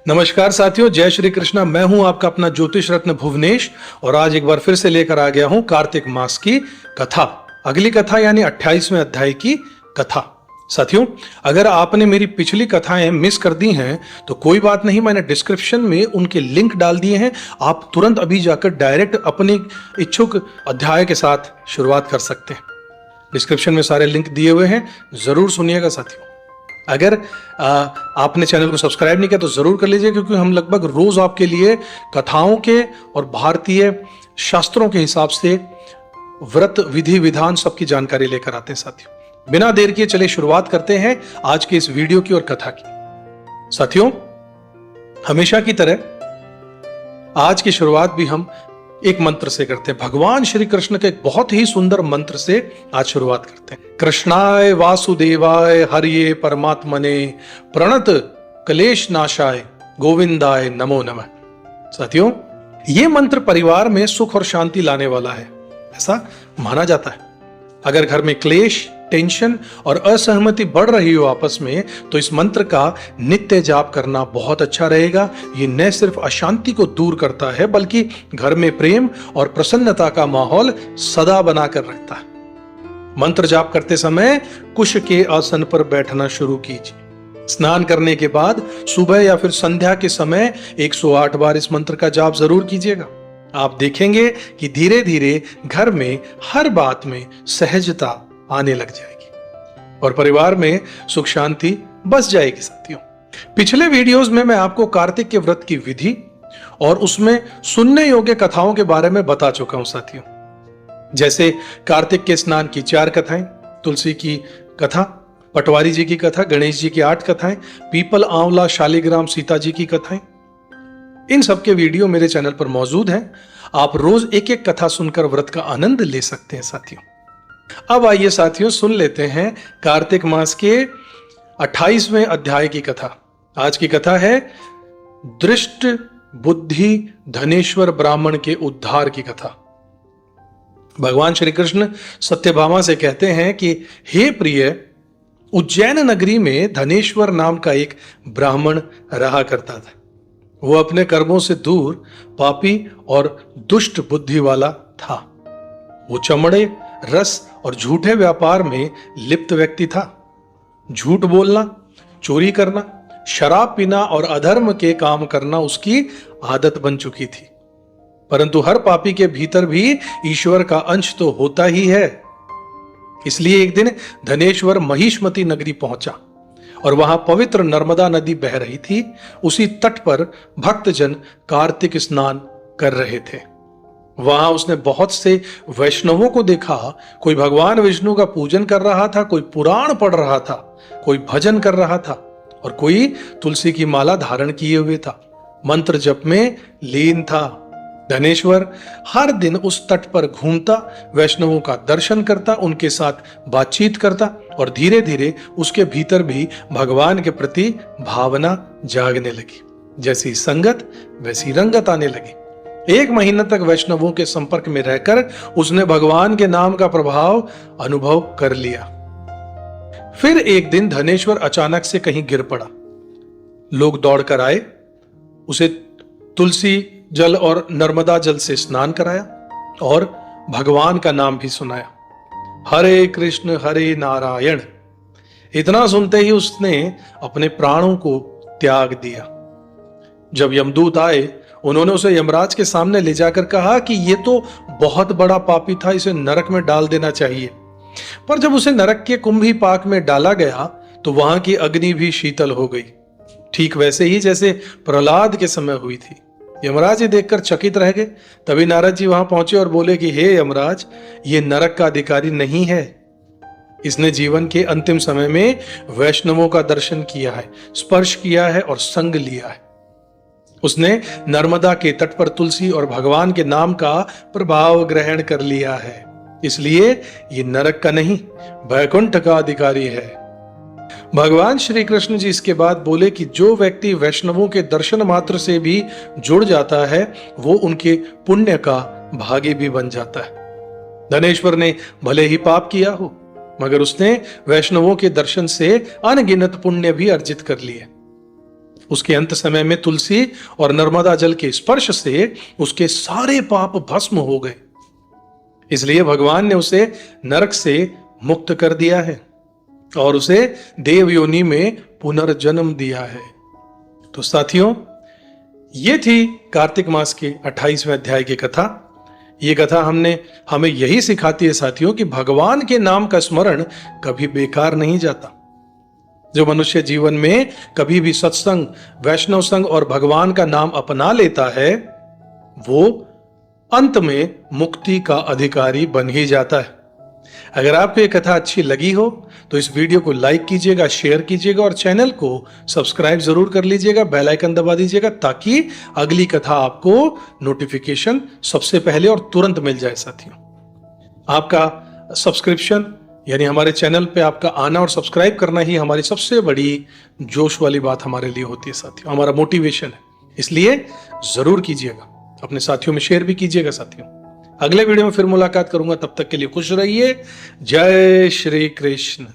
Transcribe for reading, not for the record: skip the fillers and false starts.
नमस्कार साथियों, जय श्री कृष्णा। मैं हूं आपका अपना ज्योतिष रत्न भुवनेश और आज एक बार फिर से लेकर आ गया हूं कार्तिक मास की कथा। अगली कथा यानी 28वें अध्याय की कथा। साथियों, अगर आपने मेरी पिछली कथाएं मिस कर दी हैं तो कोई बात नहीं, मैंने डिस्क्रिप्शन में उनके लिंक डाल दिए हैं। आप तुरंत अभी जाकर डायरेक्ट अपनी इच्छुक अध्याय के साथ शुरुआत कर सकते हैं। डिस्क्रिप्शन में सारे लिंक दिए हुए हैं, जरूर सुनिएगा साथियों। अगर आपने चैनल को सब्सक्राइब नहीं किया तो जरूर कर लीजिए, क्योंकि हम लगभग रोज आपके लिए कथाओं के और भारतीय शास्त्रों के हिसाब से व्रत विधि विधान सबकी जानकारी लेकर आते हैं साथियों। बिना देर किए चलिए शुरुआत करते हैं आज के इस वीडियो की और कथा की। साथियों, हमेशा की तरह आज की शुरुआत भी हम एक मंत्र से करते हैं। भगवान श्री कृष्ण के एक बहुत ही सुंदर मंत्र से आज शुरुआत करते हैं। कृष्णाय वासुदेवाय हरिये परमात्मने प्रणत क्लेश नाशाय गोविंदाय नमो नमः। साथियों, यह मंत्र परिवार में सुख और शांति लाने वाला है, ऐसा माना जाता है। अगर घर में क्लेश, टेंशन और असहमति बढ़ रही हो आपस में, तो इस मंत्र का नित्य जाप करना बहुत अच्छा रहेगा। ये न सिर्फ अशांति को दूर करता है, बल्कि घर में प्रेम और प्रसन्नता का माहौल सदा बनाकर रखता है। मंत्र जाप करते समय कुश के आसन पर बैठना शुरू कीजिए। स्नान करने के बाद सुबह या फिर संध्या के समय 108 बार इस मंत्र का जाप जरूर कीजिएगा। आप देखेंगे कि धीरे धीरे घर में हर बात में सहजता आने लग जाएगी और परिवार में सुख शांति बस जाएगी। साथियों, पिछले वीडियोस में मैं आपको कार्तिक के व्रत की विधि और उसमें सुनने योग्य कथाओं के बारे में बता चुका हूं साथियों। जैसे कार्तिक के स्नान की 4 कथाएं, तुलसी की कथा, पटवारी जी की कथा, गणेश जी की 8 कथाएं, पीपल, आंवला, शालिग्राम, सीता जी की कथाएं। इन सब के वीडियो मेरे चैनल पर मौजूद हैं। आप रोज एक एक कथा सुनकर व्रत का आनंद ले सकते हैं साथियों। अब आइए साथियों, सुन लेते हैं कार्तिक मास के 28वें अध्याय की कथा। आज की कथा है दृष्ट बुद्धि धनेश्वर ब्राह्मण के उद्धार की कथा। भगवान श्री कृष्ण सत्यभामा से कहते हैं कि हे प्रिय, उज्जैन नगरी में धनेश्वर नाम का एक ब्राह्मण रहा करता था। वो अपने कर्मों से दूर पापी और दुष्ट बुद्धि वाला था। वो चमड़े, रस और झूठे व्यापार में लिप्त व्यक्ति था। झूठ बोलना, चोरी करना, शराब पीना और अधर्म के काम करना उसकी आदत बन चुकी थी। परंतु हर पापी के भीतर भी ईश्वर का अंश तो होता ही है। इसलिए एक दिन धनेश्वर महिष्मती नगरी पहुंचा और वहां पवित्र नर्मदा नदी बह रही थी। उसी तट पर भक्तजन कार्तिक स्नान कर रहे थे। वहां उसने बहुत से वैष्णवों को देखा। कोई भगवान विष्णु का पूजन कर रहा था, कोई पुराण पढ़ रहा था, कोई भजन कर रहा था और कोई तुलसी की माला धारण किए हुए था, मंत्र जप में लीन था। धनेश्वर हर दिन उस तट पर घूमता, वैष्णवों का दर्शन करता, उनके साथ बातचीत करता और धीरे धीरे उसके भीतर भी भगवान के प्रति भावना जागने लगी। जैसी संगत वैसी रंगत आने लगी। 1 महीना तक वैष्णवों के संपर्क में रहकर उसने भगवान के नाम का प्रभाव अनुभव कर लिया। फिर एक दिन धनेश्वर अचानक से कहीं गिर पड़ा। लोग दौड़कर आए, उसे तुलसी जल और नर्मदा जल से स्नान कराया और भगवान का नाम भी सुनाया, हरे कृष्ण हरे नारायण। इतना सुनते ही उसने अपने प्राणों को त्याग दिया। जब यमदूत आए, उन्होंने उसे यमराज के सामने ले जाकर कहा कि यह तो बहुत बड़ा पापी था, इसे नरक में डाल देना चाहिए। पर जब उसे नरक के कुंभी पाक में डाला गया तो वहां की अग्नि भी शीतल हो गई, ठीक वैसे ही जैसे प्रहलाद के समय हुई थी। यमराज ये देखकर चकित रह गए। तभी नारद जी वहां पहुंचे और बोले कि हे यमराज, ये नरक का अधिकारी नहीं है। इसने जीवन के अंतिम समय में वैष्णवों का दर्शन किया है, स्पर्श किया है और संग लिया है। उसने नर्मदा के तट पर तुलसी और भगवान के नाम का प्रभाव ग्रहण कर लिया है। इसलिए ये नरक का नहीं, वैकुंठ का अधिकारी है। भगवान श्री कृष्ण जी इसके बाद बोले कि जो व्यक्ति वैष्णवों के दर्शन मात्र से भी जुड़ जाता है, वो उनके पुण्य का भागी भी बन जाता है। धनेश्वर ने भले ही पाप किया हो, मगर उसने वैष्णवों के दर्शन से अनगिनत पुण्य भी अर्जित कर लिए। उसके अंत समय में तुलसी और नर्मदा जल के स्पर्श से उसके सारे पाप भस्म हो गए। इसलिए भगवान ने उसे नरक से मुक्त कर दिया है और उसे देव योनि में पुनर्जन्म दिया है। तो साथियों, ये थी कार्तिक मास के 28वें अध्याय की कथा। ये कथा हमें यही सिखाती है साथियों कि भगवान के नाम का स्मरण कभी बेकार नहीं जाता। जो मनुष्य जीवन में कभी भी सत्संग, वैष्णव संग और भगवान का नाम अपना लेता है, वो अंत में मुक्ति का अधिकारी बन ही जाता है। अगर आपको ये कथा अच्छी लगी हो तो इस वीडियो को लाइक कीजिएगा, शेयर कीजिएगा और चैनल को सब्सक्राइब जरूर कर लीजिएगा, बेल आइकन दबा दीजिएगा ताकि अगली कथा आपको नोटिफिकेशन सबसे पहले और तुरंत मिल जाए। साथियों, आपका सब्सक्रिप्शन यानी हमारे चैनल पे आपका आना और सब्सक्राइब करना ही हमारी सबसे बड़ी जोश वाली बात हमारे लिए होती है साथियों, हमारा मोटिवेशन है। इसलिए जरूर कीजिएगा, अपने साथियों में शेयर भी कीजिएगा। साथियों, अगले वीडियो में फिर मुलाकात करूंगा, तब तक के लिए खुश रहिए। जय श्री कृष्ण।